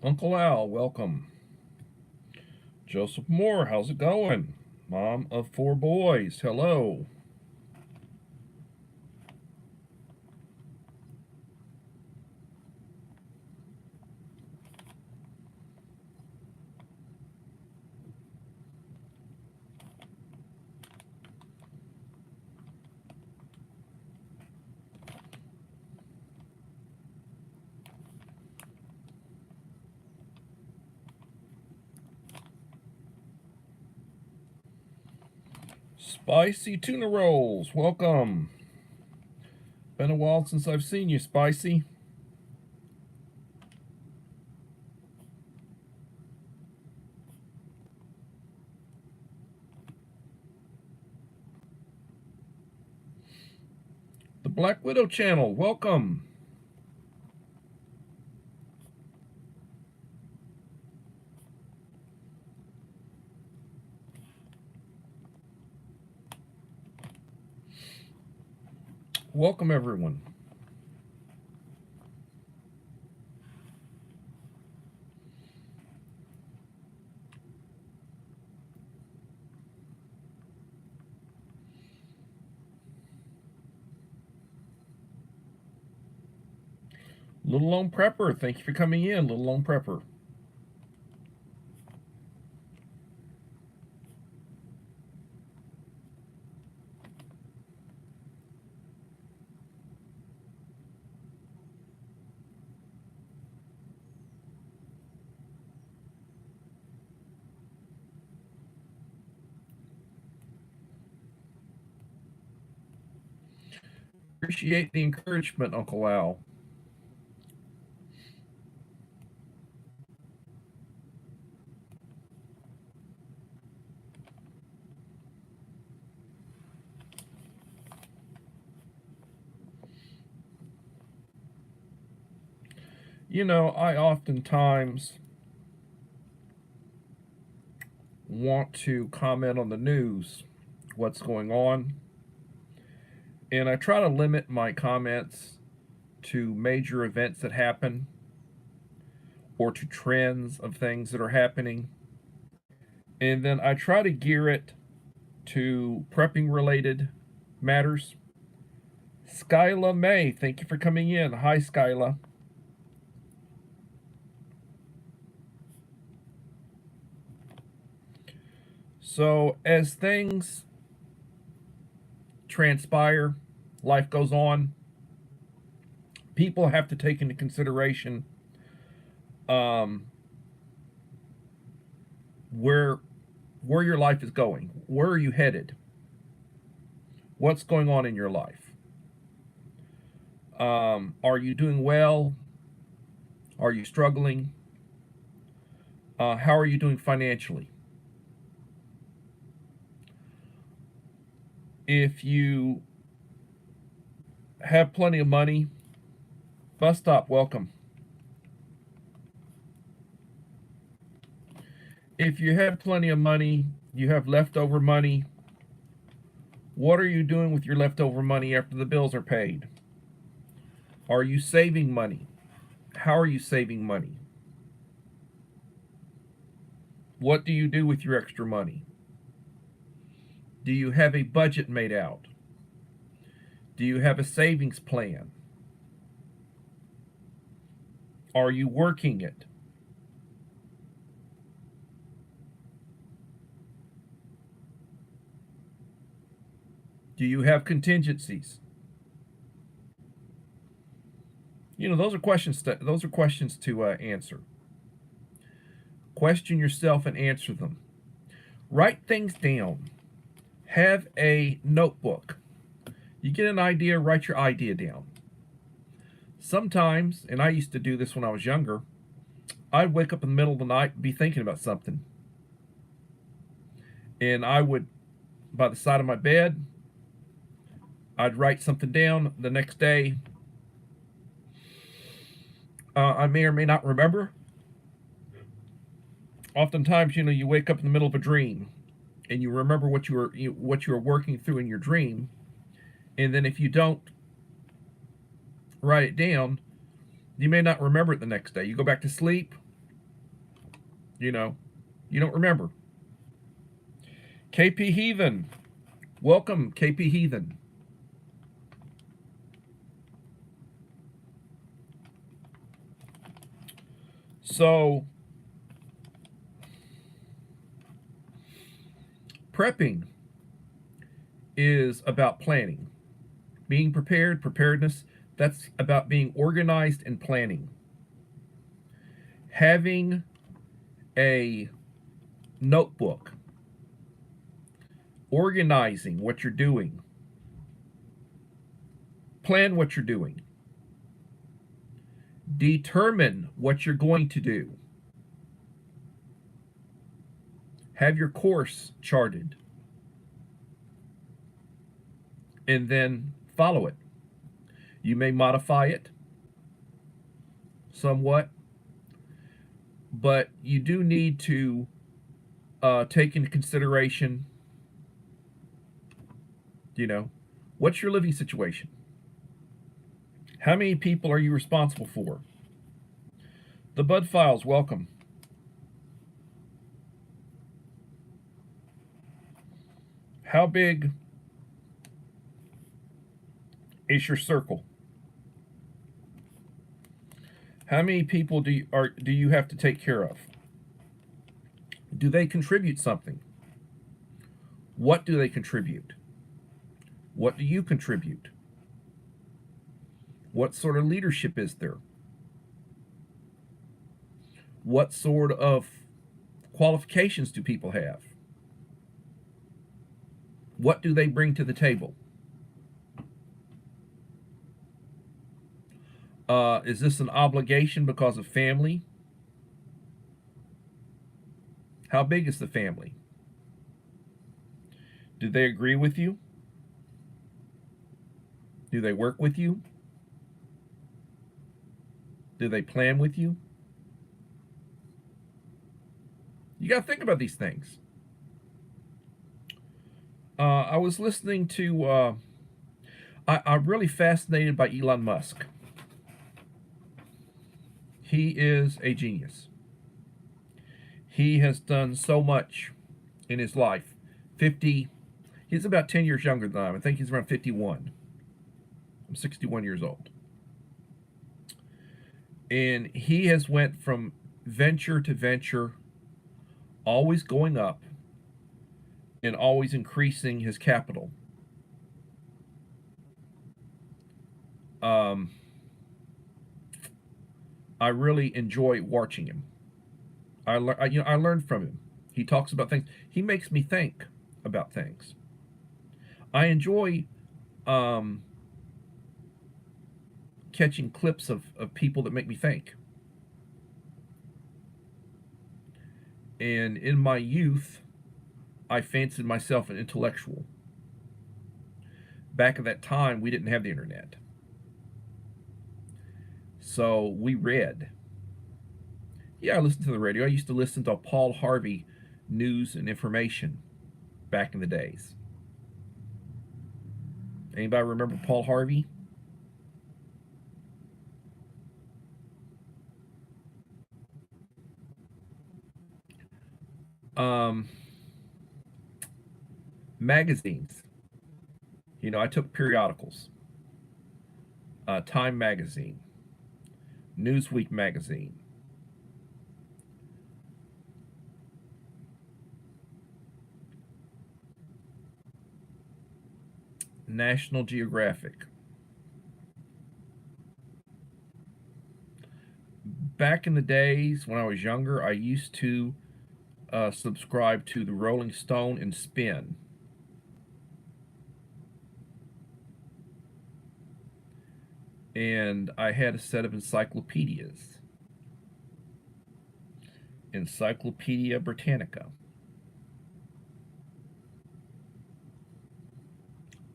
Uncle Al, welcome. Joseph Moore, how's it going? Mom of four boys, hello. Spicy tuna rolls, welcome. Been a while since I've seen you, Spicy. The Black Widow channel, welcome. Welcome, everyone. Little Lone Prepper, thank you for coming in, Little Lone Prepper. Appreciate the encouragement, Uncle Al. You know, I oftentimes want to comment on the news, what's going on, and I try to limit my comments to major events that happen or to trends of things that are happening. And then I try to gear it to prepping related matters. Skyla May, thank you for coming in. Hi, Skyla. So, as things transpire, life goes on, people have to take into consideration um, where your life is going. Where are you headed? What's going on in your life? Are you doing well? Are you struggling? How are you doing financially? If you have plenty of money, bus stop, welcome. If you have plenty of money, you have leftover money, what are you doing with your leftover money after the bills are paid? Are you saving money? How are you saving money? What do you do with your extra money? Do you have a budget made out? Do you have a savings plan? Are you working it? Do you have contingencies? You know, those are questions to answer. Question yourself and answer them. Write things down. Have a notebook. You get an idea, write your idea down. Sometimes, and I used to do this when I was younger, I'd wake up in the middle of the night and be thinking about something. And I would, by the side of my bed, I'd write something down. The next day, I may or may not remember. Oftentimes, you know, you wake up in the middle of a dream, and you remember what you were working through in your dream, and then if you don't write it down, you may not remember it the next day. You go back to sleep, You know, you don't remember. KP Heathen. Welcome, KP Heathen. So, prepping is about planning. Being prepared, preparedness, that's about being organized and planning. Having a notebook, organizing what you're doing, plan what you're doing, determine what you're going to do, have your course charted, and then follow it. You may modify it somewhat, but you do need to take into consideration, what's your living situation? How many people are you responsible for? The Bud Files, welcome. How big is your circle? How many people do you have to take care of? Do they contribute something? What do they contribute? What do you contribute? What sort of leadership is there? What sort of qualifications do people have? What do they bring to the table? Is this an obligation because of family? How big is the family? Do they agree with you? Do they work with you? Do they plan with you? You got to think about these things. I was listening to, I'm really fascinated by Elon Musk. He is a genius. He has done so much in his life. He's about 10 years younger than I am. I think he's around 51. I'm 61 years old. And he has went from venture to venture, always going up and always increasing his capital. I really enjoy watching him. I learned from him. He talks about things. He makes me think about things. I enjoy catching clips of people that make me think. And in my youth, I fancied myself an intellectual. Back at that time, we didn't have the internet. So we read. Yeah, I listened to the radio. I used to listen to Paul Harvey news and information back in the days. Anybody remember Paul Harvey? Magazines. I took periodicals. Time magazine, Newsweek magazine, National Geographic. Back in the days when I was younger, I used to subscribe to the Rolling Stone and Spin. And I had a set of encyclopedias. Encyclopedia Britannica.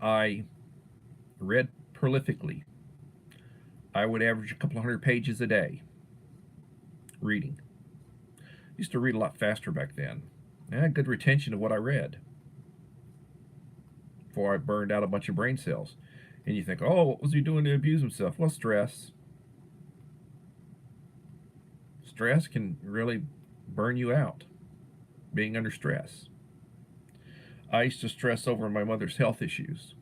I read prolifically. I would average a couple of hundred pages a day reading. I used to read a lot faster back then. I had good retention of what I read before I burned out a bunch of brain cells. And you think, oh, what was he doing to abuse himself? Well, stress. Stress can really burn you out, being under stress. I used to stress over my mother's health issues.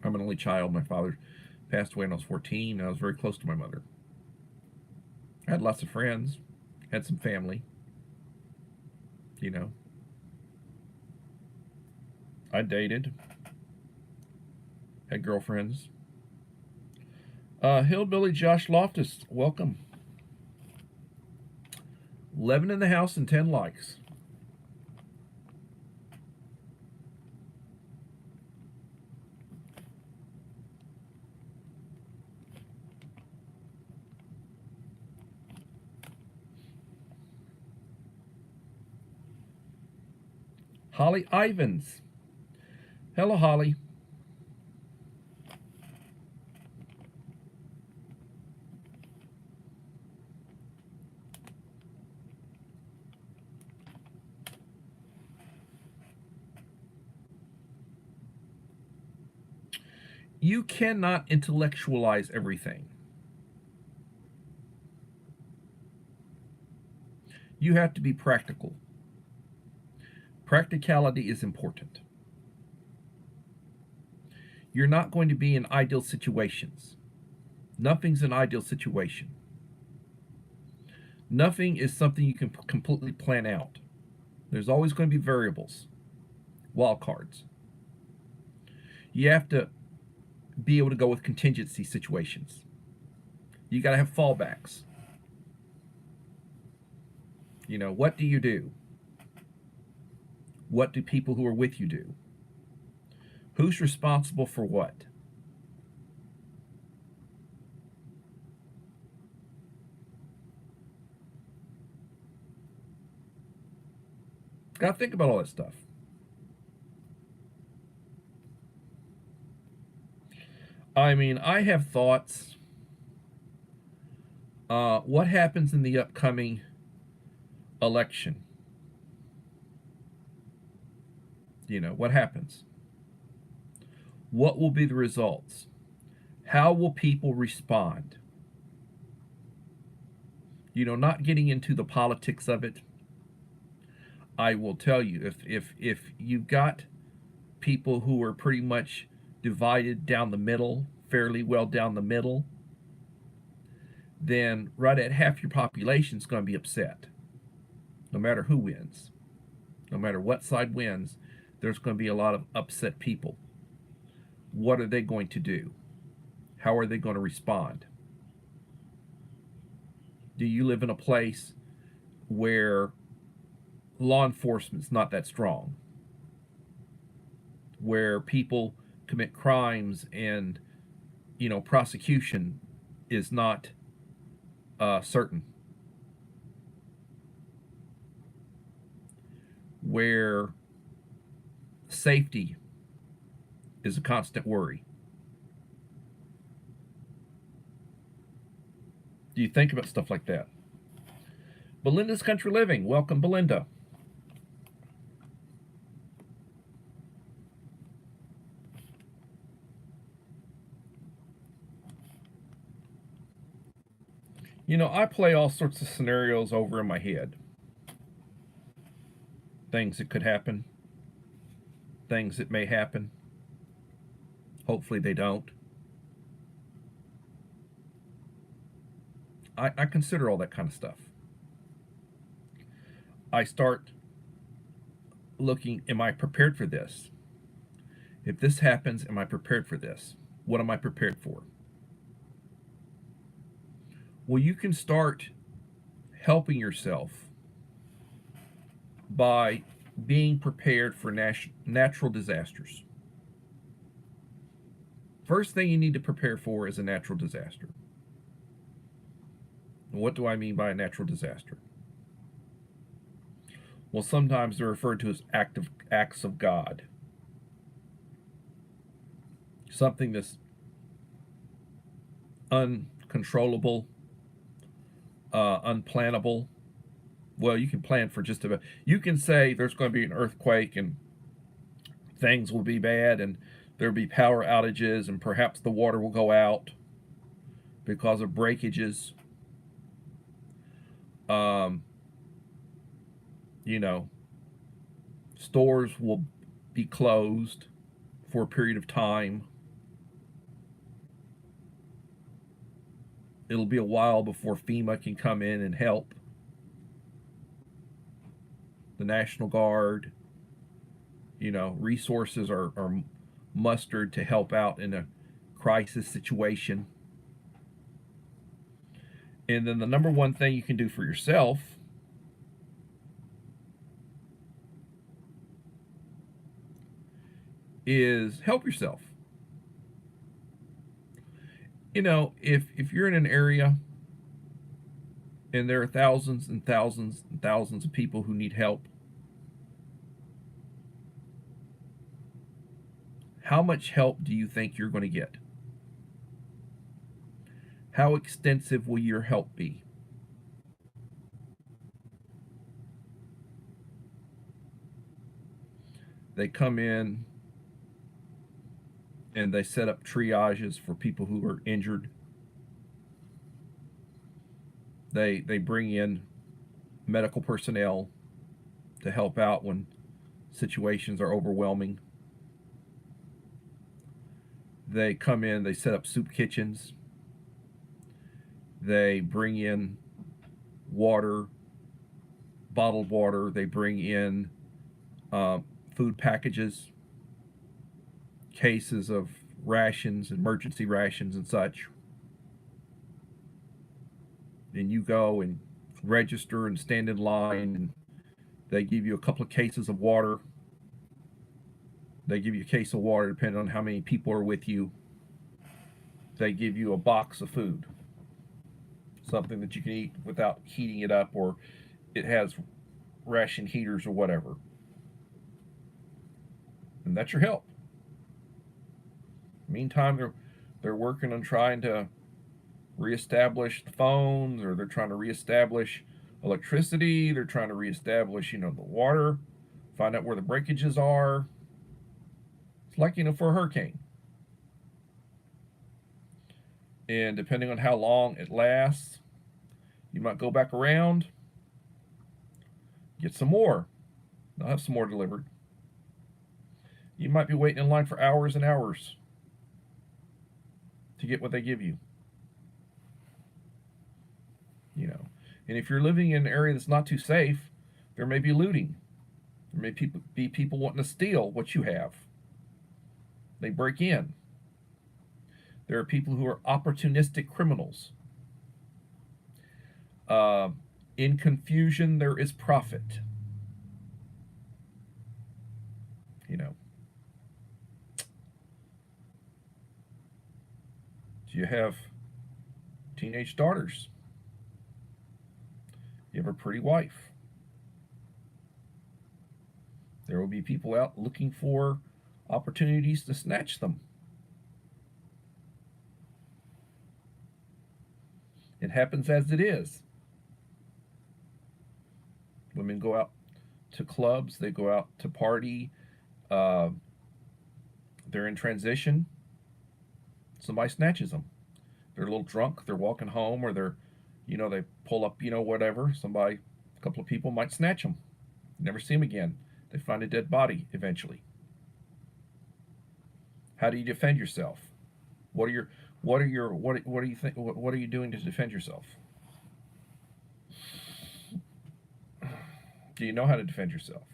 I'm an only child. My father passed away when I was 14, and I was very close to my mother. I had lots of friends, had some family, you know. I dated, had girlfriends. Hillbilly Josh Loftus, welcome. 11 in the house and 10 likes. Holly Ivans. Hello, Holly. You cannot intellectualize everything. You have to be practical. Practicality is important. You're not going to be in ideal situations. Nothing's an ideal situation. Nothing is something you can completely plan out. There's always going to be variables, wild cards. You have to be able to go with contingency situations. You got to have fallbacks. You know, what do you do? What do people who are with you do? Who's responsible for what? Got to think about all that stuff. I mean, I have thoughts. What happens in the upcoming election? You know, what happens? What will be the results? How will people respond? You know, not getting into the politics of it, I will tell you, if you've got people who are pretty much divided down the middle, fairly well down the middle, then right at half your population is going to be upset. No matter who wins, no matter what side wins, there's going to be a lot of upset people. What are they going to do? How are they going to respond? Do you live in a place where law enforcement's not that strong? Where people commit crimes and, you know, prosecution is not certain? Where safety is a constant worry? Do you think about stuff like that? Belinda's Country Living. Welcome, Belinda. You know, I play all sorts of scenarios over in my head. Things that could happen, things that may happen. Hopefully they don't. I consider all that kind of stuff. I start looking, am I prepared for this? If this happens, am I prepared for this? What am I prepared for? Well, you can start helping yourself by being prepared for natural disasters. First thing you need to prepare for is a natural disaster. What do I mean by a natural disaster? Well, sometimes they're referred to as acts of God. Something that's uncontrollable, unplannable. Well, you can plan for just about. You can say there's going to be an earthquake and things will be bad and there'll be power outages and perhaps the water will go out because of breakages. You know, stores will be closed for a period of time. It'll be a while before FEMA can come in and help. The National Guard, resources are mustered to help out in a crisis situation. And then the number one thing you can do for yourself is help yourself. If you're in an area and there are thousands and thousands and thousands of people who need help, how much help do you think you're going to get? How extensive will your help be? They come in and they set up triages for people who are injured. They bring in medical personnel to help out when situations are overwhelming. They come in, they set up soup kitchens. They bring in water, bottled water. They bring in food packages, cases of rations, emergency rations and such. And you go and register and stand in line, and they give you a couple of cases of water. They give you a case of water depending on how many people are with you. They give you a box of food, something that you can eat without heating it up, or it has ration heaters or whatever. And that's your help. Meantime, they're working on trying to reestablish the phones, or they're trying to reestablish electricity. They're trying to reestablish, the water, find out where the breakages are. It's like, for a hurricane. And depending on how long it lasts, you might go back around, get some more. They'll have some more delivered. You might be waiting in line for hours and hours to get what they give you. And if you're living in an area that's not too safe, there may be looting. There may be people wanting to steal what you have. They break in. There are people who are opportunistic criminals. In confusion, there is profit. Do you have teenage daughters? You have a pretty wife. There will be people out looking for opportunities to snatch them. It happens as it is. Women go out to clubs, they go out to party, they're in transition, somebody snatches them. They're a little drunk, they're walking home, or they pull up, whatever. A couple of people might snatch them. Never see them again. They find a dead body eventually. How do you defend yourself? What do you think? What are you doing to defend yourself? Do you know how to defend yourself?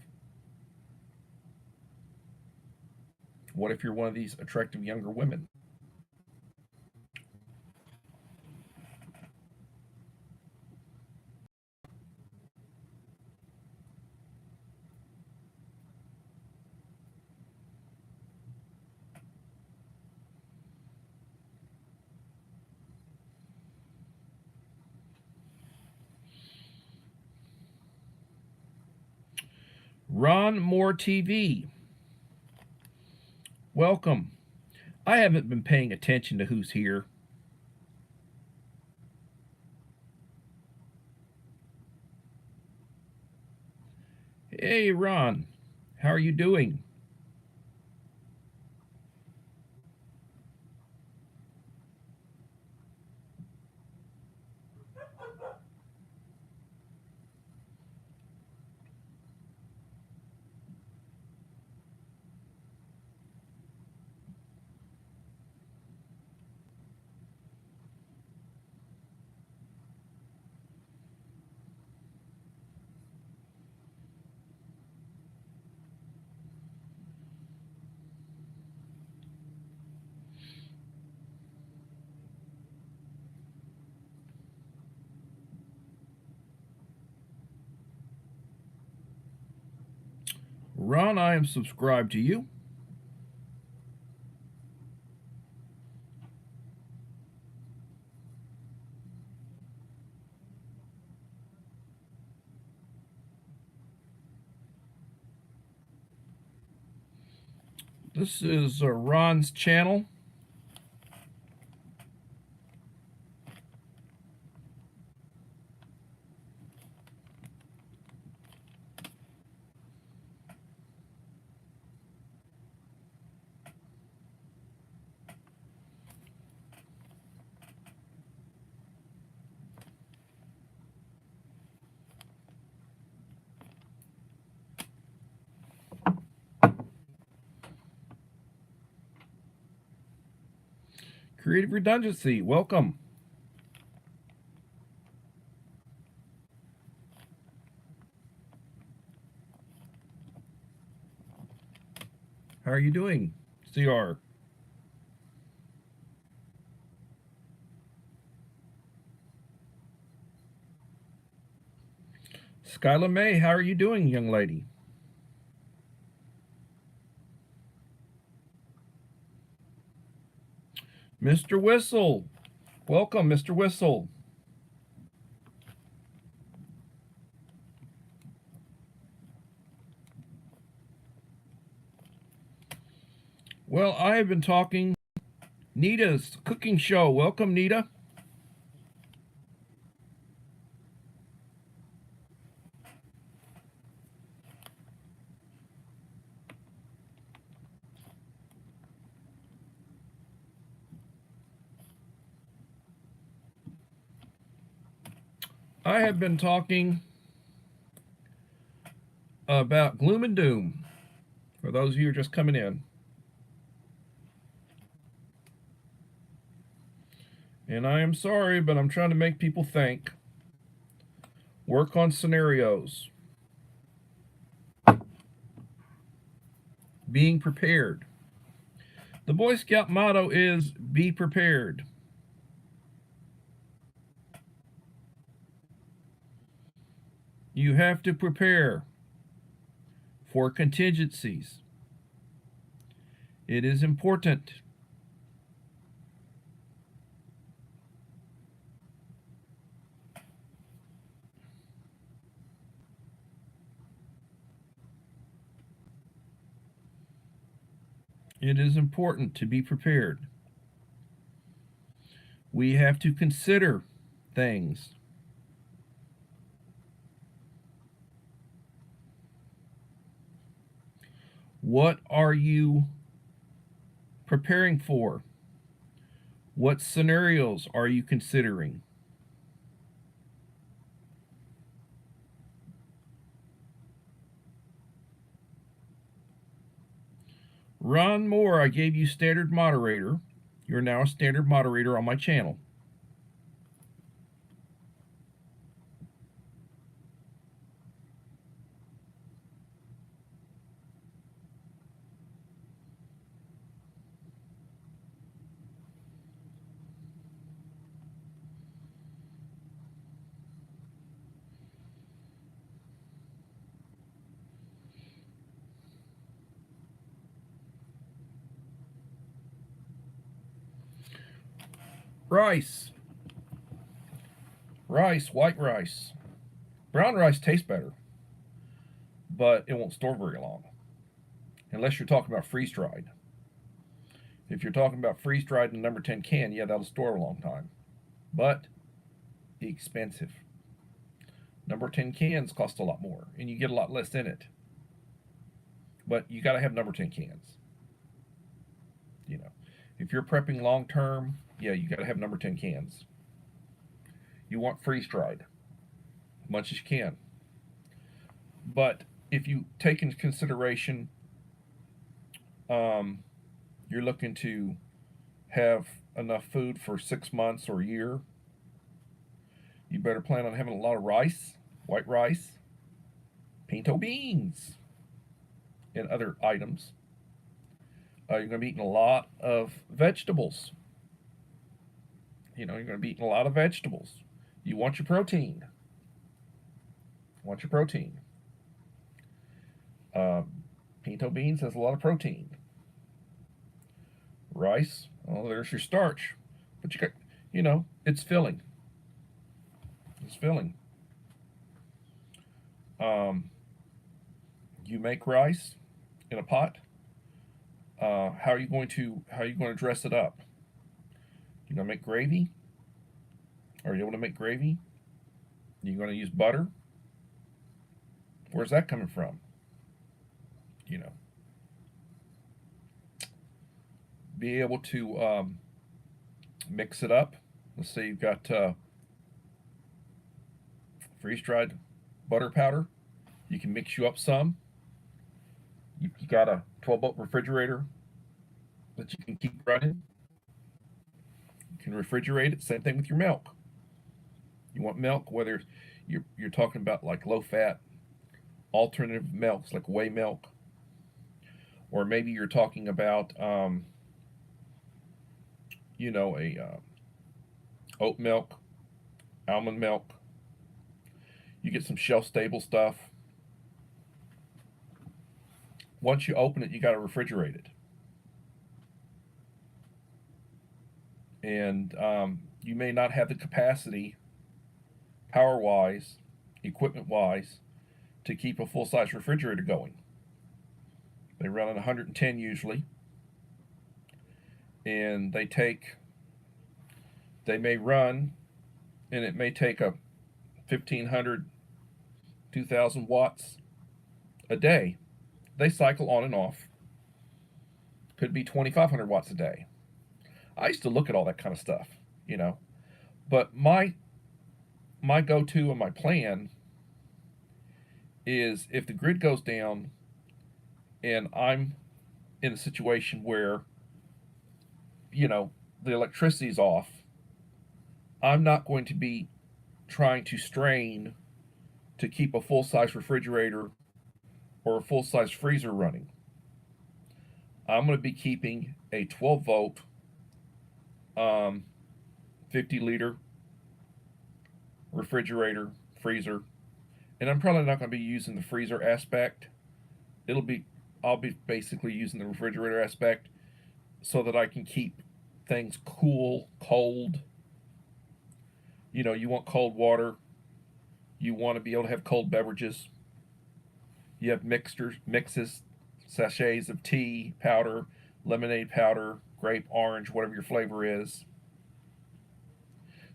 What if you're one of these attractive younger women? Ron Moore TV. Welcome. I haven't been paying attention to who's here. Hey, Ron. How are you doing? Ron, I am subscribed to you. This is Ron's channel. Creative Redundancy, welcome. How are you doing, CR? Skyla May, how are you doing, young lady? Mr. Whistle, welcome, Mr. Whistle. Well, I have been talking. Nita's cooking show, welcome, Nita. I have been talking about gloom and doom for those of you who are just coming in. And I am sorry, but I'm trying to make people think. Work on scenarios. Being prepared. The Boy Scout motto is be prepared. You have to prepare for contingencies. It is important. It is important to be prepared. We have to consider things. What are you preparing for? What scenarios are you considering? Ron Moore, I gave you standard moderator. You're now a standard moderator on my channel. Rice. Rice, white rice. Brown rice tastes better, but it won't store very long. Unless you're talking about freeze-dried. If you're talking about freeze-dried in a number 10 can, yeah, that'll store a long time. But expensive. Number 10 cans cost a lot more, and you get a lot less in it. But you got to have number 10 cans. You know, if you're prepping long term, yeah, you got to have number 10 cans. You want freeze-dried, much as you can. But if you take into consideration, you're looking to have enough food for 6 months or a year, you better plan on having a lot of rice, white rice, pinto beans, and other items. You're going to be eating a lot of vegetables. You're going to be eating a lot of vegetables. You want your protein. Pinto beans has a lot of protein. Rice, oh, there's your starch. But you got, it's filling. It's filling. You make rice in a pot. How are you going to dress it up? You're gonna make gravy. Are you able to make gravy? You're gonna use butter. Where's that coming from? You know, be able to mix it up. Let's say you've got freeze-dried butter powder. You can mix you up some. You got a 12-volt refrigerator that you can keep running. You can refrigerate it. Same thing with your milk. You want milk, whether you're talking about like low-fat alternative milks like whey milk, or maybe you're talking about oat milk, almond milk. You get some shelf-stable stuff. Once you open it, you got to refrigerate it. And you may not have the capacity, power-wise, equipment-wise, to keep a full-size refrigerator going. They run at 110 usually. And they may run, and it may take a 1,500, 2,000 watts a day. They cycle on and off. Could be 2,500 watts a day. I used to look at all that kind of stuff, But my go-to and my plan is if the grid goes down and I'm in a situation where, the electricity's off, I'm not going to be trying to strain to keep a full-size refrigerator or a full-size freezer running. I'm going to be keeping a 12-volt 50-liter refrigerator, freezer, and I'm probably not going to be using the freezer aspect. I'll be basically using the refrigerator aspect so that I can keep things cool, cold. You want cold water. You want to be able to have cold beverages. You have mixes, sachets of tea powder, lemonade powder, grape, orange, whatever your flavor is.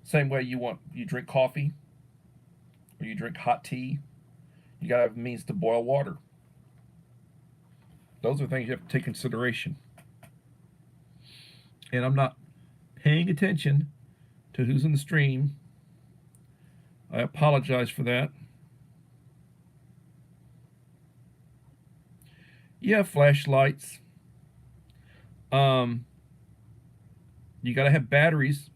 Same way you drink coffee or you drink hot tea, you got to have means to boil water. Those are things you have to take consideration. And I'm not paying attention to who's in the stream. I apologize for that. Yeah, flashlights. You got to have batteries.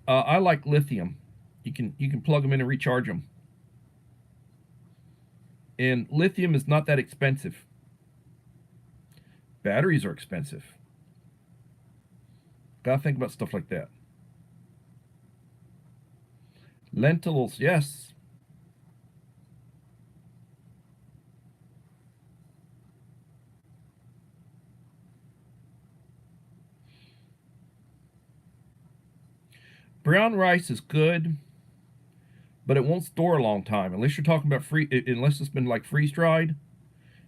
I like lithium. You can plug them in and recharge them. And lithium is not that expensive. Batteries are expensive. Gotta think about stuff like that. Lentils, yes. Brown rice is good, but it won't store a long time unless you're talking about unless it's been like freeze dried.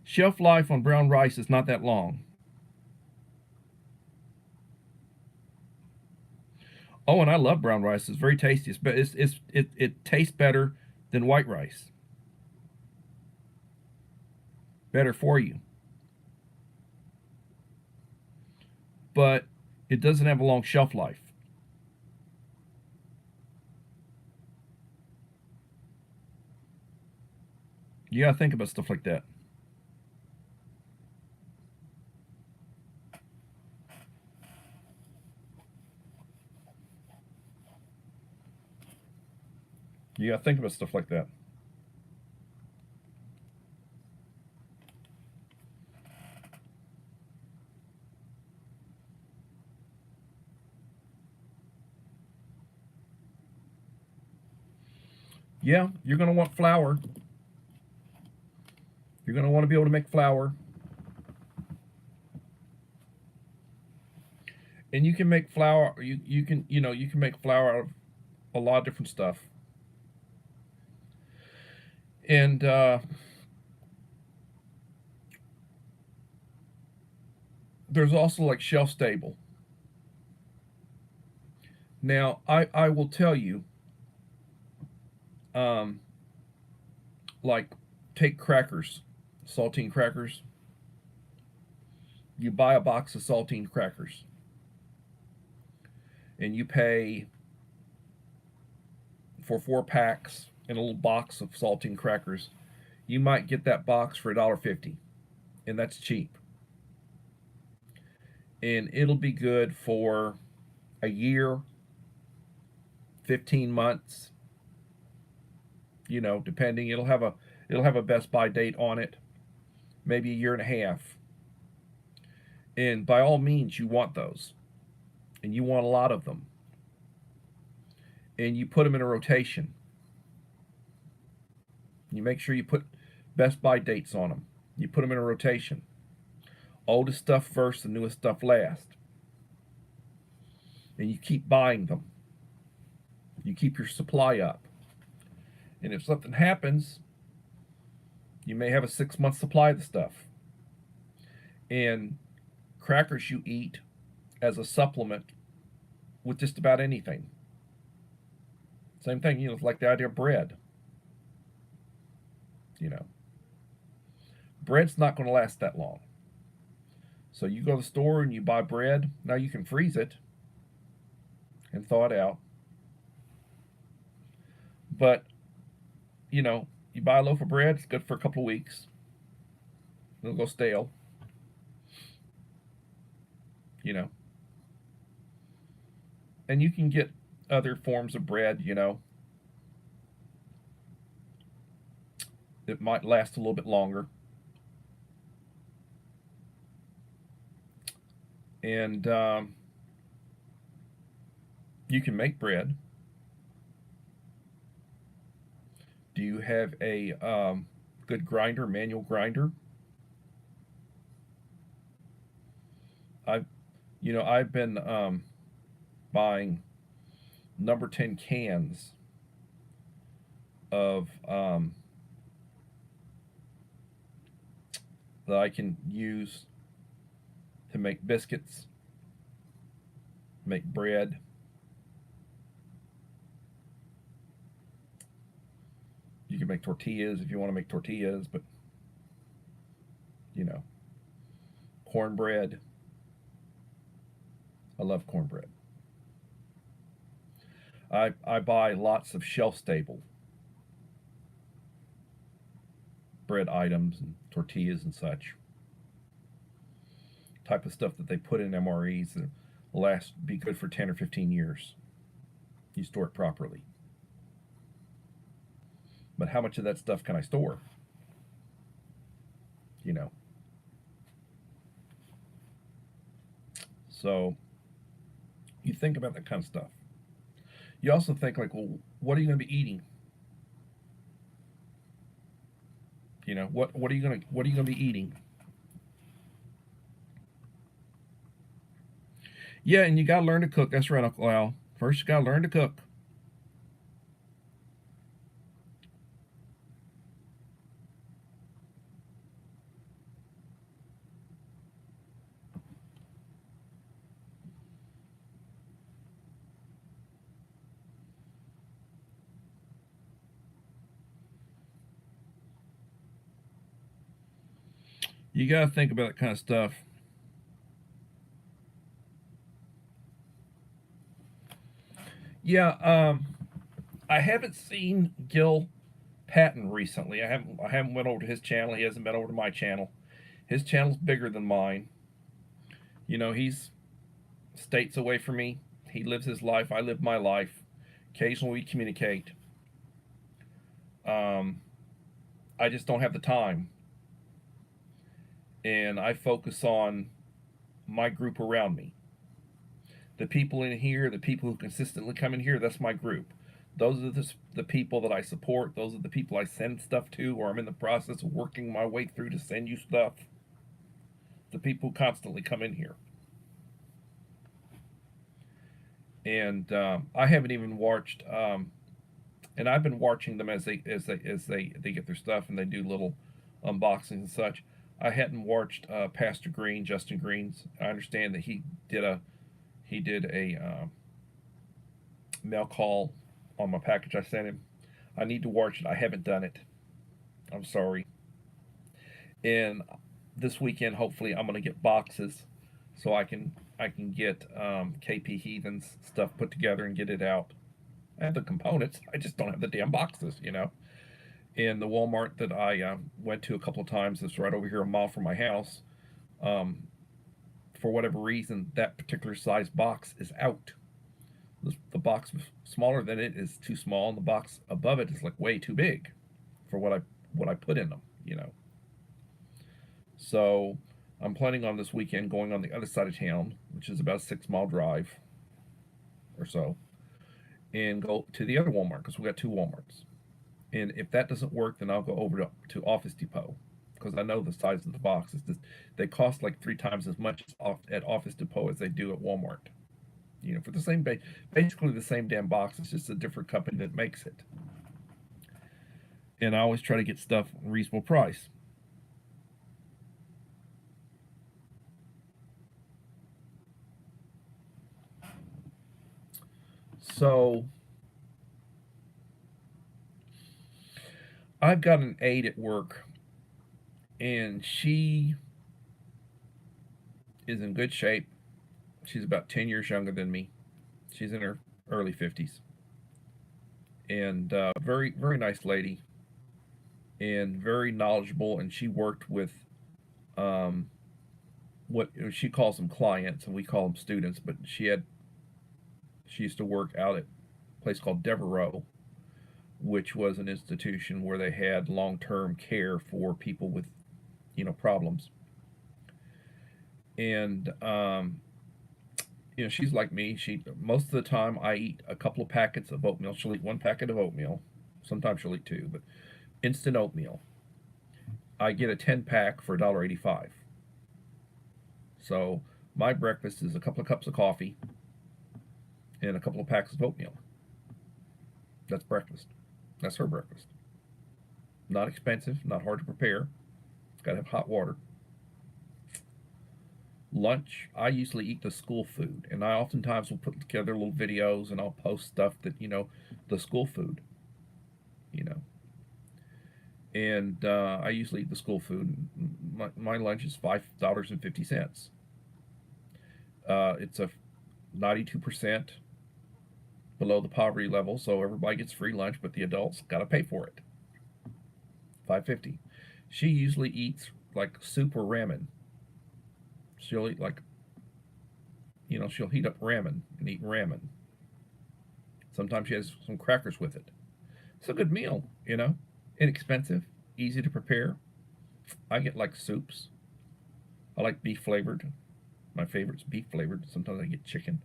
Shelf life on brown rice is not that long. Oh, and I love brown rice. It's very tasty. But it tastes better than white rice. Better for you. But it doesn't have a long shelf life. You gotta think about stuff like that. You gotta think about stuff like that. Yeah, you're gonna want flour. You're gonna want to be able to make flour. And you can make flour. You can you can make flour out of a lot of different stuff. And there's also like shelf stable. Now I will tell you, um, like take crackers, saltine crackers. You buy a box of saltine crackers, and you pay for 4 packs in a little box of saltine crackers. You might get that box for $1.50, and that's cheap. And it'll be good for a year, 15 months, depending. It'll have a best by date on it, maybe a year and a half. And by all means, you want those, and you want a lot of them, and you put them in a rotation. You make sure you put best by dates on them. You put them in a rotation. Oldest stuff first, the newest stuff last. And you keep buying them. You keep your supply up. And if something happens, you may have a 6-month supply of the stuff. And crackers you eat as a supplement with just about anything. Same thing, it's like the idea of bread. Bread's not going to last that long. So you go to the store and you buy bread. Now you can freeze it and thaw it out. But, you buy a loaf of bread, it's good for a couple of weeks. It'll go stale. And you can get other forms of bread, it might last a little bit longer. And you can make bread. Do you have a good grinder, manual grinder? I've been buying number 10 cans of that I can use to make biscuits, make bread. You can make tortillas if you want to make tortillas, but cornbread. I love cornbread. I buy lots of shelf stable bread items and tortillas and such. Type of stuff that they put in MREs that will be good for 10 or 15 years. You store it properly. But how much of that stuff can I store? So you think about that kind of stuff. You also think like, well, what are you going to be eating? What are you going to be eating? Yeah, and you got to learn to cook. That's right, Uncle Al. First, you got to learn to cook. You got to think about that kind of stuff. Yeah, I haven't seen Gil Patton recently. I haven't went over to his channel. He hasn't been over to my channel. His channel's bigger than mine. He's states away from me. He lives his life. I live my life. Occasionally we communicate. Um, I just don't have the time. And I focus on my group around me. The people in here, the people who consistently come in here, that's my group. Those are the people that I support. Those are the people I send stuff to, or I'm in the process of working my way through to send you stuff. The people who constantly come in here. And I haven't even watched. And I've been watching them as they get their stuff and they do little unboxings and such. I hadn't watched Pastor Green, Justin Green's. I understand that he did a mail call on my package I sent him. I need to watch it. I haven't done it. I'm sorry. And this weekend, hopefully, I'm gonna get boxes so I can get KP Heathen's stuff put together and get it out. I have the components. I just don't have the damn boxes. And the Walmart that I went to a couple of times is right over here a mile from my house. Um, for whatever reason, that particular size box is out. The box smaller than it is too small, and the box above it is like way too big for what I put in them. So I'm planning on this weekend going on the other side of town, which is about a 6 mile drive or so, and go to the other Walmart because we got two Walmarts. And if that doesn't work, then I'll go over to Office Depot because I know the size of the boxes. They cost like 3 times as much at Office Depot as they do at Walmart. For the same basically the same damn box. It's just a different company that makes it. And I always try to get stuff at a reasonable price. So I've got an aide at work, and she is in good shape. She's about 10 years younger than me. She's in her early 50s. And very, very nice lady and very knowledgeable. And she worked with um, what she calls them clients, and we call them students. But she used to work out at a place called Devereaux, which was an institution where they had long-term care for people with problems. And she's like me. She most of the time I eat a couple of packets of oatmeal. She'll eat one packet of oatmeal. Sometimes she'll eat two, but instant oatmeal. I get a 10 pack for $1.85. So my breakfast is a couple of cups of coffee and a couple of packs of oatmeal. That's breakfast. That's her breakfast. Not expensive, not hard to prepare. It's got to have hot water. Lunch, I usually eat the school food, and I oftentimes will put together little videos and I'll post stuff that the school food, you know. And I usually eat the school food. My lunch is $5.50. It's a 92% below the poverty level, so everybody gets free lunch, but the adults got to pay for it. 5.50. She usually eats like soup or ramen. She'll eat she'll heat up ramen and eat ramen. Sometimes she has some crackers with it. It's a good meal. Inexpensive, easy to prepare. I get like soups. I like beef flavored. My favorite's beef flavored. Sometimes I get chicken.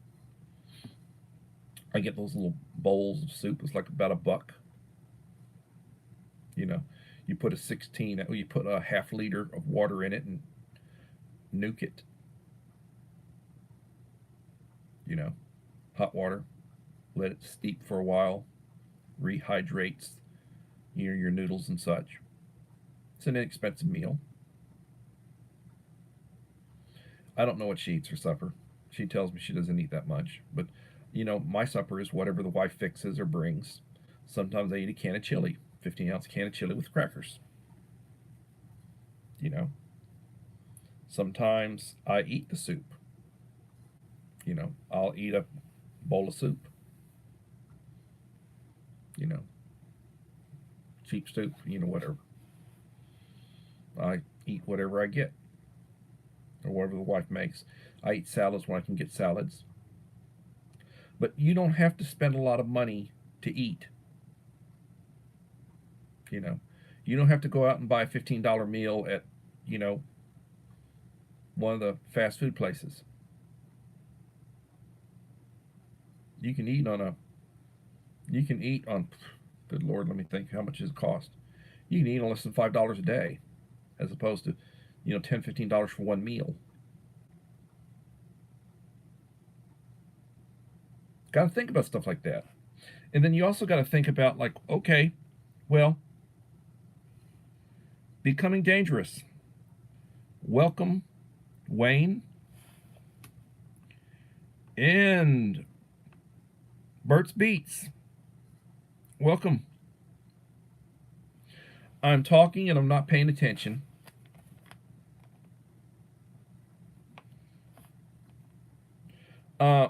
I get those little bowls of soup. It's like about $1. You know, you put a half liter of water in it and nuke it. Hot water. Let it steep for a while. Rehydrates your noodles and such. It's an inexpensive meal. I don't know what she eats for supper. She tells me she doesn't eat that much. But, my supper is whatever the wife fixes or brings. Sometimes I eat a can of chili, 15-ounce can of chili with crackers. You know, Sometimes I eat the soup. I'll eat a bowl of soup. You know, Cheap soup, whatever. I eat whatever I get or whatever the wife makes. I eat salads when I can get salads. But you don't have to spend a lot of money to eat. You know, you don't have to go out and buy a $15 meal at, one of the fast food places. You can eat on a, you can eat on, good Lord, let me think, how much does it cost? You can eat on less than $5 a day, as opposed to, $10, $15 for one meal. Got to think about stuff like that. And then you also got to think about, like, okay, well, becoming dangerous. Welcome, Wayne, and Bert's Beats. Welcome. I'm talking and I'm not paying attention.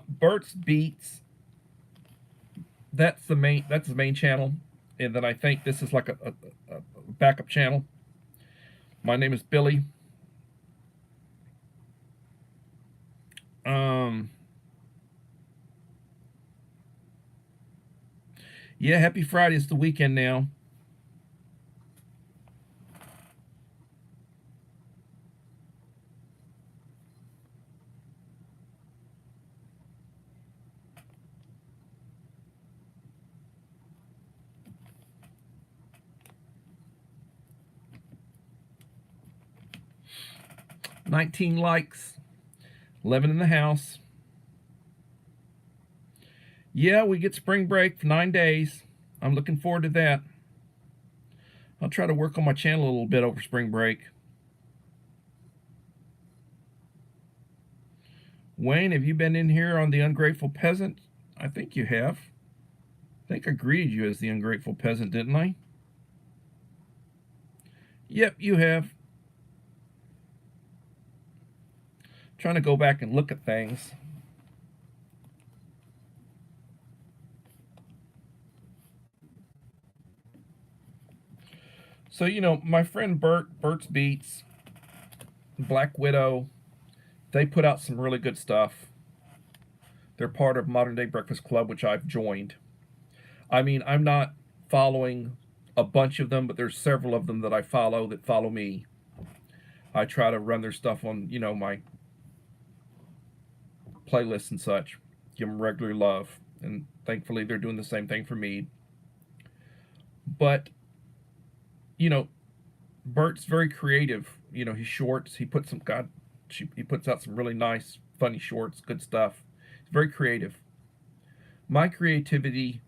Bert's Beats. That's the main channel, and then I think this is like a backup channel. My name is Billy. Yeah, happy Friday. It's the weekend now. $19 likes. 11 in the house. Yeah, we get spring break for 9 days. I'm looking forward to that. I'll try to work on my channel a little bit over spring break. Wayne, have you been in here on the Ungrateful Peasant? I think you have. I think I greeted you as the Ungrateful Peasant, didn't I? Yep, you have. Trying to go back and look at things. So, my friend Bert's Beats, Black Widow, they put out some really good stuff. They're part of Modern Day Breakfast Club, which I've joined. I mean, I'm not following a bunch of them, but there's several of them that I follow that follow me. I try to run their stuff on, my playlists and such, give them regular love, and thankfully they're doing the same thing for me. But, Bert's very creative. His shorts, he puts out some really nice, funny shorts, good stuff. He's very creative. My creativity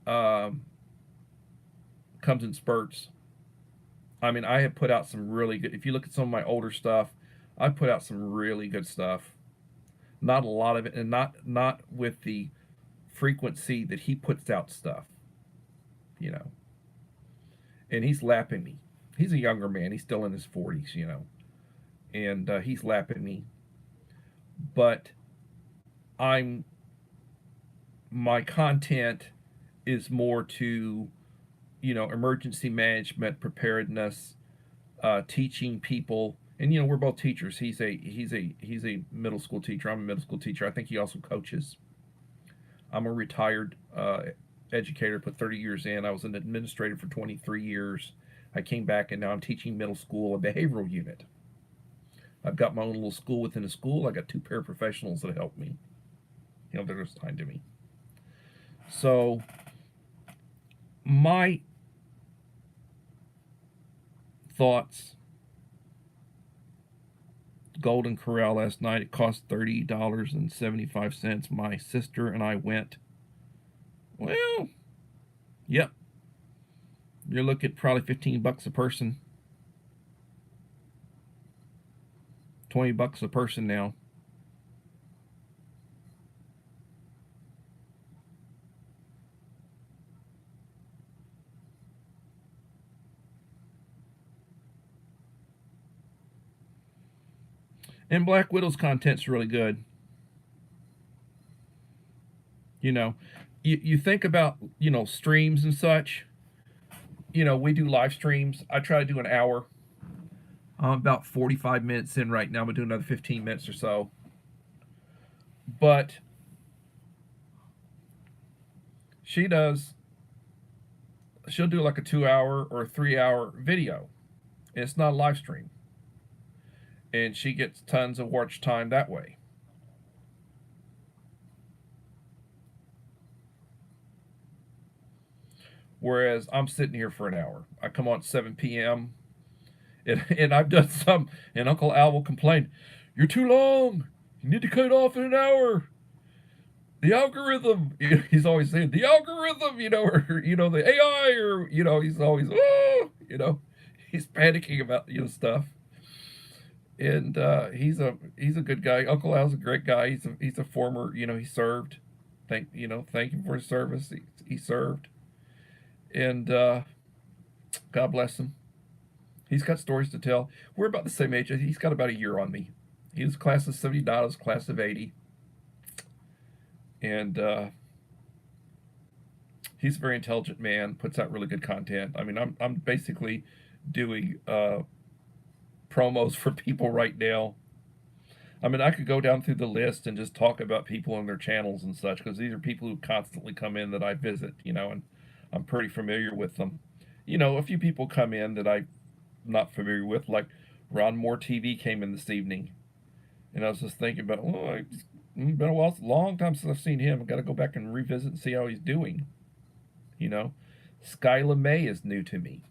comes in spurts. I mean, I have put out some really good, if you look at some of my older stuff, I put out some really good stuff. Not a lot of it, and not with the frequency that he puts out stuff. And he's lapping me. He's a younger man. He's still in his 40s, and he's lapping me. But my content is more to, emergency management, preparedness, teaching people. And we're both teachers. He's a middle school teacher. I'm a middle school teacher. I think he also coaches. I'm a retired educator, put 30 years in. I was an administrator for 23 years. I came back and now I'm teaching middle school a behavioral unit. I've got my own little school within a school. I got 2 paraprofessionals that help me. They're assigned to me. So my thoughts. Golden Corral last night. It cost $30.75. My sister and I went. Well, yep. You're looking at probably $15 a person. $20 a person now. And Black Widow's content's really good. You think about, streams and such. We do live streams. I try to do an hour. I'm about 45 minutes in right now. I'm going to do another 15 minutes or so. But she'll do like a 2-hour or a 3-hour video. And it's not a live stream. And she gets tons of watch time that way. Whereas I'm sitting here for an hour. I come on at 7 p.m. And I've done some, and Uncle Al will complain, "You're too long. You need to cut it off in an hour." the algorithm. He's always saying the algorithm, or the AI, or he's always he's panicking about stuff. And he's a good guy. Uncle Al's a great guy. He's a former, he served. Thank him for his service. He served, and God bless him. He's got stories to tell. We're about the same age. He's got about a year on me. He was class of '79. I was class of '80, and he's a very intelligent man. Puts out really good content. I mean, I'm basically doing promos for people right now. I mean, I could go down through the list and just talk about people and their channels and such, because these are people who constantly come in that I visit, and I'm pretty familiar with them. A few people come in that I'm not familiar with, like Ron Moore TV came in this evening, and I was just thinking about, it's been a while, it's a long time since I've seen him. I've got to go back and revisit and see how he's doing. Skyla May is new to me.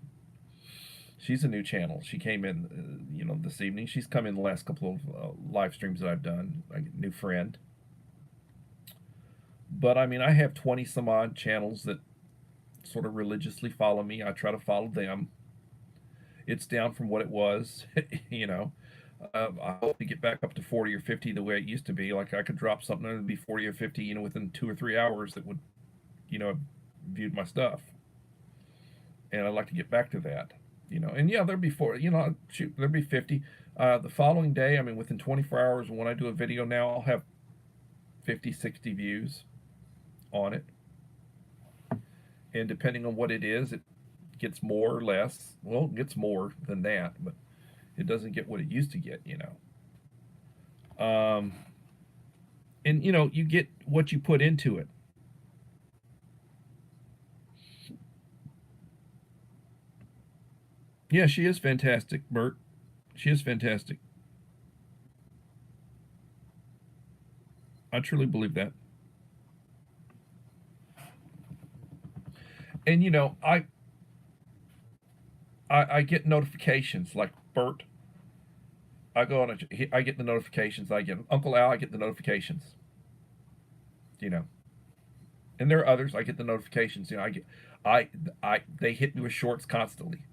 She's a new channel. She came in, this evening. She's come in the last couple of live streams that I've done. A new friend. But I mean, I have 20 some odd channels that sort of religiously follow me. I try to follow them. It's down from what it was, I hope to get back up to 40 or 50 the way it used to be. Like I could drop something and it'd be 40 or 50, within 2 or 3 hours that would, have viewed my stuff. And I'd like to get back to that. And yeah, there'd be shoot, there'd be 50. The following day, I mean, within 24 hours, when I do a video now, I'll have 50, 60 views on it. And depending on what it is, it gets more or less. Well, it gets more than that, but it doesn't get what it used to get, And, you get what you put into it. Yeah, she is fantastic, Bert. She is fantastic. I truly believe that. And I get notifications like Bert. I get the notifications. I get Uncle Al. I get the notifications. You know, and there are others. I get the notifications. They hit me with shorts constantly.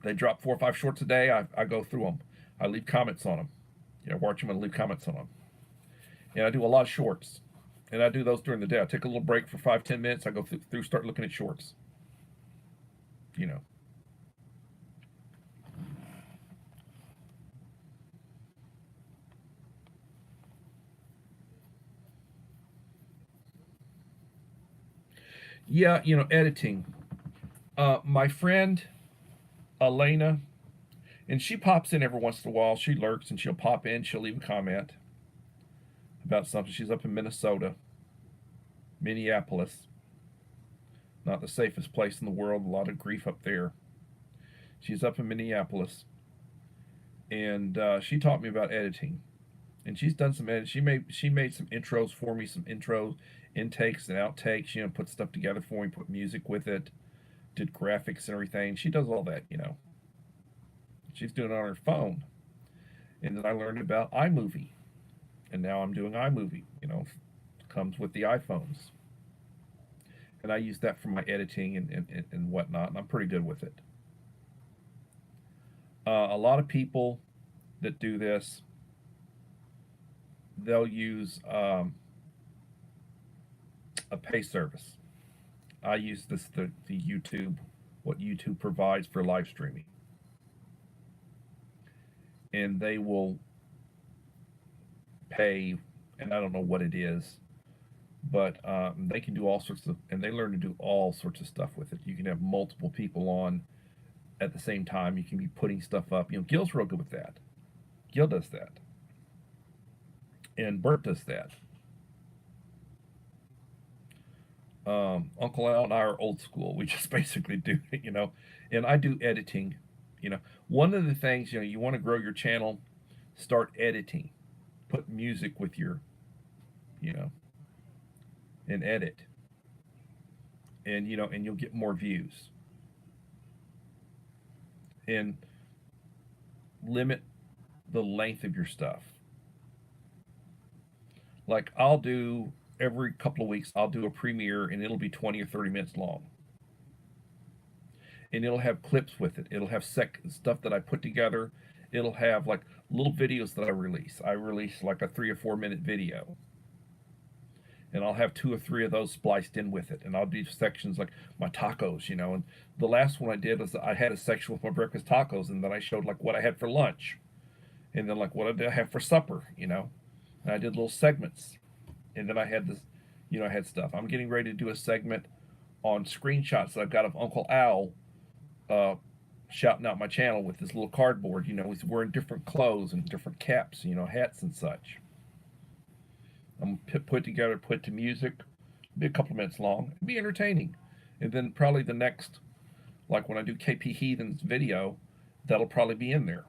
They drop 4 or 5 shorts a day. I go through them. I leave comments on them. Watch them and leave comments on them. And I do a lot of shorts, and I do those during the day. I take a little break for 5, 10 minutes. I go through, start looking at shorts. You know. Yeah, editing. My friend Elena, and she pops in every once in a while. She lurks and she'll pop in. She'll leave a comment about something. She's up in Minnesota, Minneapolis. Not the safest place in the world. A lot of grief up there. She's up in Minneapolis, and she taught me about editing. And she's done some edit. She made some intros for me, some intros, intakes and outtakes. Put stuff together for me, put music with it, did graphics and everything. She does all that. She's doing it on her phone. And then I learned about iMovie, and now I'm doing iMovie. Comes with the iPhones, and I use that for my editing and whatnot. And I'm pretty good with it. A lot of people that do this, they'll use a pay service. I use the YouTube, what YouTube provides for live streaming, and they will pay, and I don't know what it is, but they can do all sorts of, and they learn to do all sorts of stuff with it. You can have multiple people on at the same time. You can be putting stuff up. Gil's real good with that. Gil does that, and Bert does that. Uncle Al and I are old school. We just basically do it. And I do editing. One of the things, you want to grow your channel, start editing. Put music with you know, and edit. And you'll get more views. And limit the length of your stuff. Like I'll do every couple of weeks I'll do a premiere, and it'll be 20 or 30 minutes long. And it'll have clips with it. It'll have stuff that I put together. It'll have like little videos that I release. I release like a 3 or 4 minute video, and I'll have 2 or 3 of those spliced in with it. And I'll do sections like my tacos, you know. And the last one I did was I had a section with my breakfast tacos, and then I showed like what I had for lunch, and then like what did I have for supper, you know. And I did little segments, and then I had this, you know, I had stuff. I'm getting ready to do a segment on screenshots that I've got of Uncle Al uh, shouting out my channel with this little cardboard. You know, he's wearing different clothes and different caps, you know, hats and such. I'm put together, put to music. Be a couple of minutes long. Be entertaining. And then probably the next, like when I do KP Heathen's video, that'll probably be in there.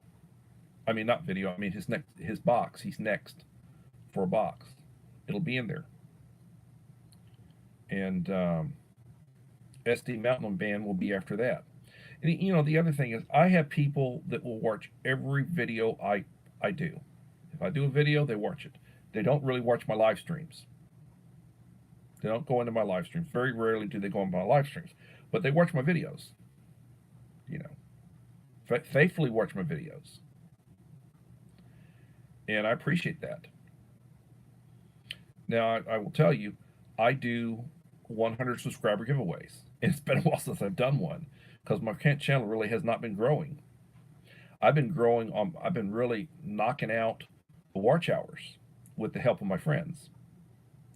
I mean, not video. I mean his box. He's next for a box. It'll be in there. And SD Mountain Band will be after that. And you know, the other thing is, I have people that will watch every video I do. If I do a video, they watch it. They don't really watch my live streams. They don't go into my live streams. Very rarely do they go into my live streams, but they watch my videos. You know, faithfully watch my videos, and I appreciate that. Now, I will tell you, I do 100 subscriber giveaways. And it's been a while since I've done one because my channel really has not been growing. I've been growing on. I've been really knocking out the watch hours with the help of my friends,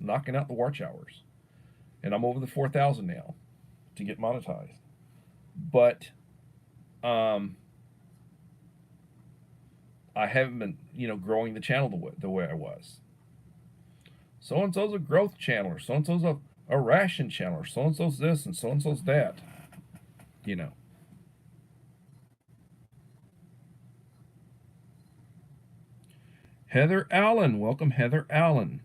knocking out the watch hours, and I'm over the 4,000 now to get monetized. But I haven't been, you know, growing the channel the way I was. So and so's a growth channel, or so and so's a ration channel, or so and so's this, and so and so's that. You know. Heather Allen, welcome, Heather Allen.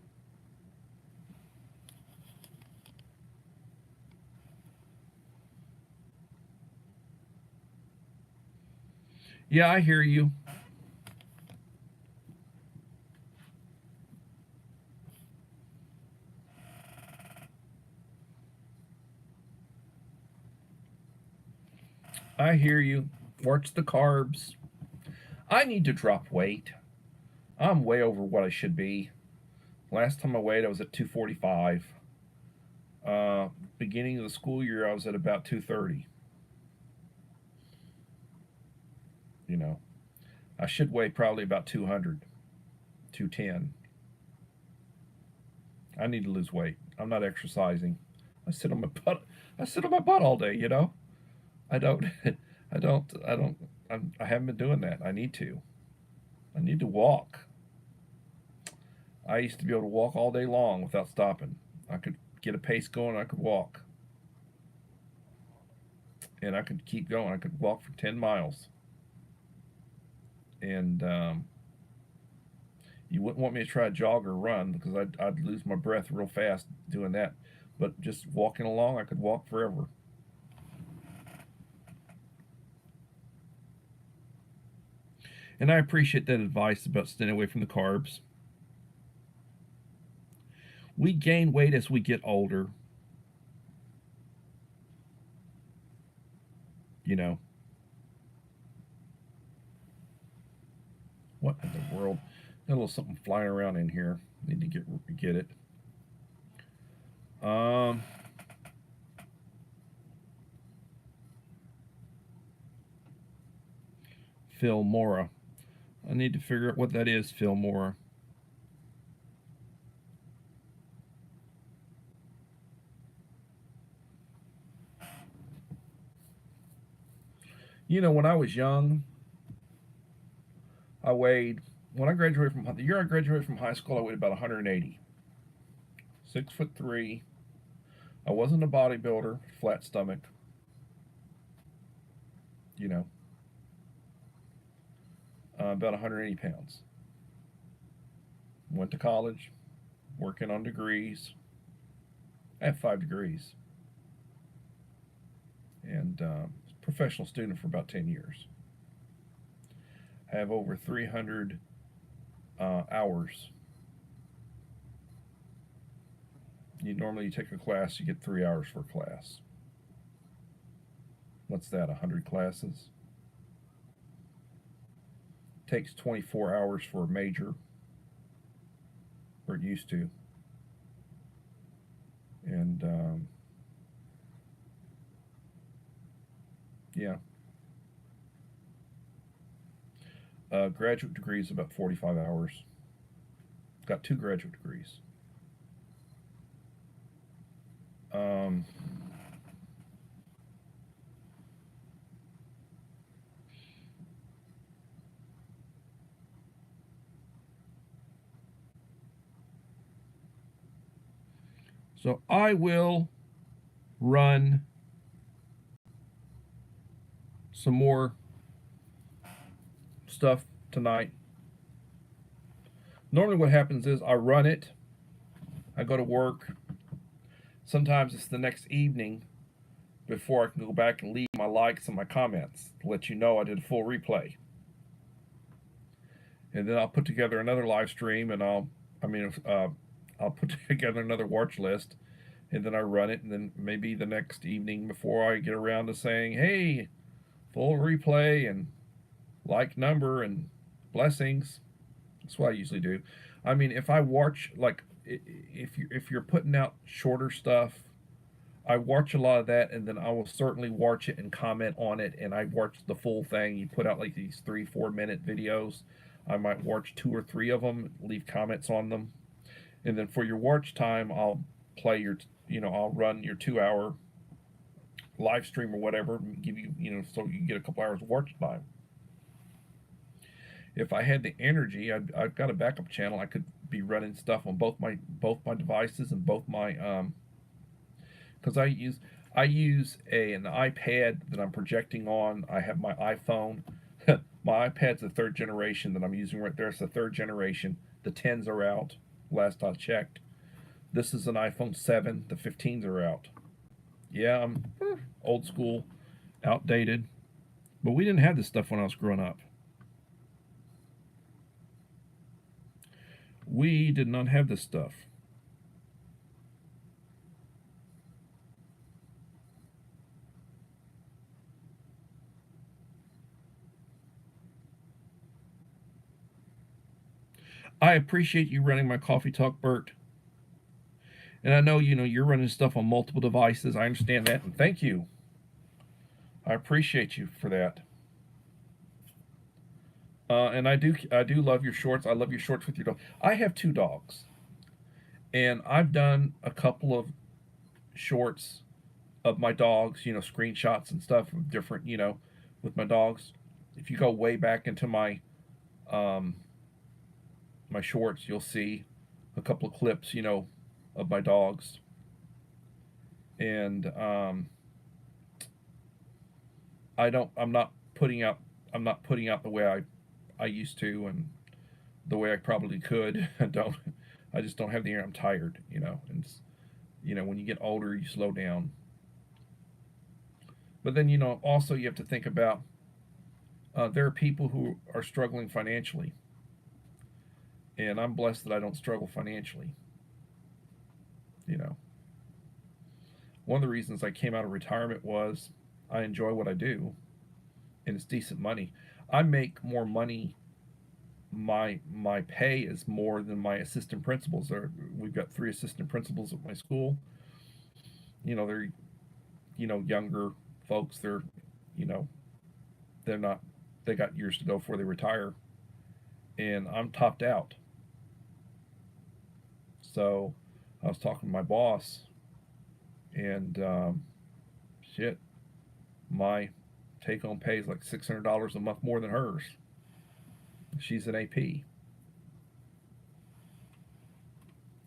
Yeah, I hear you. I hear you. Watch the carbs. I need to drop weight. I'm way over what I should be. Last time I weighed, I was at 245. Beginning of the school year, I was at about 230. You know, I should weigh probably about 200, 210. I need to lose weight. I'm not exercising. I sit on my butt. I sit on my butt all day. You know, I don't. I don't. I don't. I haven't been doing that. I need to. I need to walk. I used to be able to walk all day long without stopping. I could get a pace going. I could walk, and I could keep going. I could walk for 10 miles, and you wouldn't want me to try to jog or run because I'd lose my breath real fast doing that. But just walking along, I could walk forever. And I appreciate that advice about staying away from the carbs. We gain weight as we get older. You know. What in the world? Got a little something flying around in here. Need to get it. Phil Mora. I need to figure out what that is, Phil Mora. You know, when I was young, I weighed, when I graduated from, the year I graduated from high school, I weighed about 180. 6'3". I wasn't a bodybuilder, flat stomach. You know, about 180 pounds. Went to college, working on degrees. I have 5 degrees. And professional student for about 10 years. I have over 300 hours You take a class, you get 3 hours for a class. What's that, 100 classes? Takes 24 hours for a major, or it used to. And yeah, graduate degree is about 45 hours. Got 2 graduate degrees. Um, so I will run some more stuff tonight. Normally, what happens is I run it, I go to work. Sometimes it's the next evening before I can go back and leave my likes and my comments to let you know I did a full replay. And then I'll put together another live stream, and I'll put together another watch list, and then I run it, and then maybe the next evening before I get around to saying, hey, full replay and like number and blessings. That's what I usually do. I mean, if I watch, like, if you're putting out shorter stuff, I watch a lot of that, and then I will certainly watch it and comment on it. And I watch the full thing. You put out like these 3-4 minute videos. I might watch 2 or 3 of them, leave comments on them, and then for your watch time, I'll play your, I'll run your 2 hour live stream or whatever, and give you, so you get a couple hours of watch time. If I had the energy, I've got a backup channel. I could be running stuff on both my devices and both my because I use an iPad that I'm projecting on. I have my iPhone. My iPad's the 3rd generation that I'm using right there. It's the 3rd generation. The 10s are out. Last I checked. This is an iPhone 7. The 15s are out. Yeah, I'm old school, outdated. But we didn't have this stuff when I was growing up. We did not have this stuff. I appreciate you running my coffee talk, Bert. And I know you're running stuff on multiple devices. I understand that, and thank you. I appreciate you for that. And I do love your shorts. I love your shorts with your dog. I have 2 dogs, and I've done a couple of shorts of my dogs. Screenshots and stuff of different. With my dogs. If you go way back into um, my shorts, you'll see a couple of clips. Of my dogs, and I don't. I'm not putting out the way I used to, and the way I probably could. I just don't have the air. I'm tired, and when you get older, you slow down. But then, also you have to think about there are people who are struggling financially, and I'm blessed that I don't struggle financially. You know, one of the reasons I came out of retirement was I enjoy what I do, and it's decent money. I make more money. My pay is more than my assistant principals. We've got 3 assistant principals at my school. They're younger folks. You know they're not. They got years to go before they retire, and I'm topped out. So I was talking to my boss, and shit, my take-home pay is like $600 a month more than hers. She's an AP,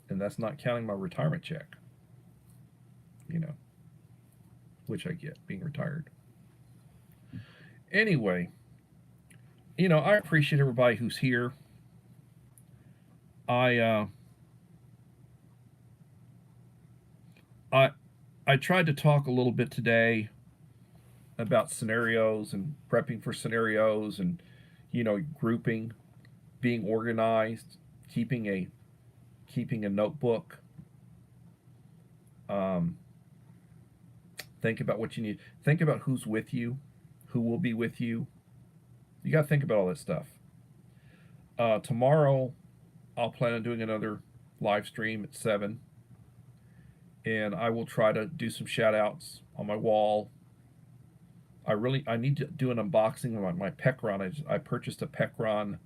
and that's not counting my retirement check. You know, which I get being retired. Anyway, I appreciate everybody who's here. I I I tried to talk a little bit today about scenarios and prepping for scenarios, and grouping, being organized, keeping a notebook, Think about what you need. Think about who's with you, who will be with you. You got to think about all this stuff. Tomorrow, I'll plan on doing another live stream at 7. And I will try to do some shout outs on my wall. I need to do an unboxing of my Pecron. I purchased a Pecron.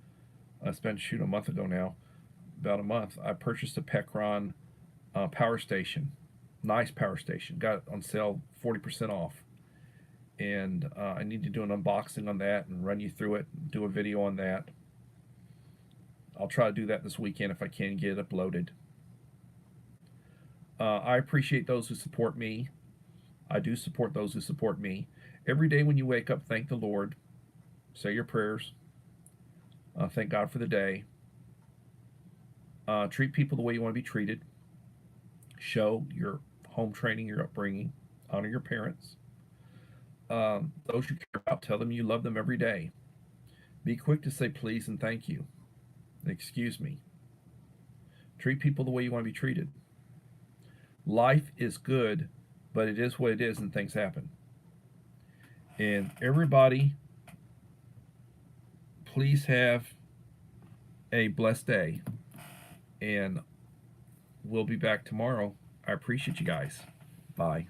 It's been a month ago now, about a month. I purchased a Pecron power station, nice power station. Got it on sale 40% off, and I need to do an unboxing on that and run you through it. Do a video on that. I'll try to do that this weekend if I can get it uploaded. I appreciate those who support me. I do support those who support me. Every day when you wake up, thank the Lord. Say your prayers. Thank God for the day. Treat people the way you want to be treated. Show your home training, your upbringing. Honor your parents. Those you care about, tell them you love them every day. Be quick to say please and thank you. Excuse me. Treat people the way you want to be treated. Life is good, but it is what it is and things happen. And everybody, please have a blessed day. And we'll be back tomorrow. I appreciate you guys. Bye.